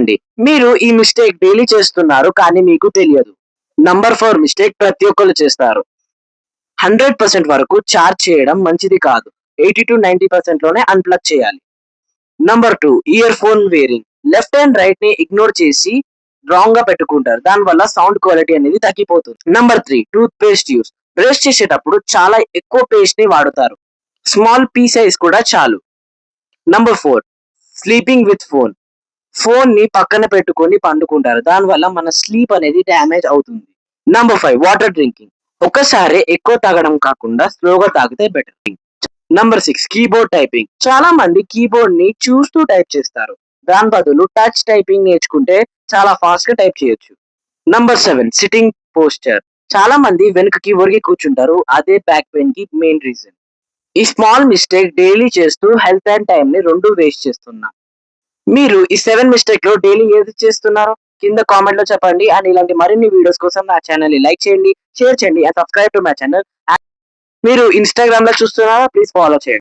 చూడండి, మీరు ఈ మిస్టేక్ డైలీ చేస్తున్నారు కానీ మీకు తెలియదు. నంబర్ 4 మిస్టేక్ ప్రతి ఒక్కళ్ళు చేస్తారు. 100% వరకు చార్జ్ చేయడం మంచిది కాదు. 80-90% లోనే అన్‌ప్లగ్ చేయాలి. Number 2 earphone wearing. Left and right ని ఇగ్నోర్ చేసి రాంగ్ గా పెట్టుకుంటారు. దానివల్ల సౌండ్ క్వాలిటీ అనేది తగ్గిపోతుంది. Number 3 toothpaste use. Brush చేసేటప్పుడు చాలా ఎక్కువ పేస్ట్ ని వాడుతారు. స్మాల్ పీ సైజ్ కూడా చాలు. Number 4 sleeping with phone. Phone ని పక్కన పెట్టుకొని పండుకుంటారు. దానివల్ల మన స్లీప్ అనేది డ్యామేజ్ అవుతుంది. Number 5 water drinking. ఒకసారి ఎక్కువ తాగడం కాకుండా స్లోగా తాగితే బెటర్. Number 6 keyboard typing. చాలా మంది కీబోర్డ్ ని చూస్తూ టైప్ చేస్తారు. దాని బదులు టచ్ టైపింగ్ నేర్చుకుంటే చాలా ఫాస్ట్ గా టైప్ చేయొచ్చు. Number 7 sitting posture. చాలా మంది వెనుకకి ఒరిగి కూర్చుంటారు. అదే బ్యాక్ పెయిన్ కి మెయిన్ రీజన్. ఈ స్మాల్ మిస్టేక్ డైలీ చేస్తూ హెల్త్ అండ్ టైం ని 2 వేస్ట్ చేస్తున్నా. మీరు ఈ 7 మిస్టేక్ లో డైలీ ఏది చేస్తున్నారో కింద కామెంట్ లో చెప్పండి. అండ్ ఇలాంటి మరిన్ని వీడియోస్ కోసం నా ఛానల్ ని లైక్ చేయండి, షేర్ చేయండి and subscribe to my channel. మీరు ఇన్‌స్టాగ్రామ్‌లో చూస్తున్నారా? ప్లీజ్ ఫాలో చేయండి.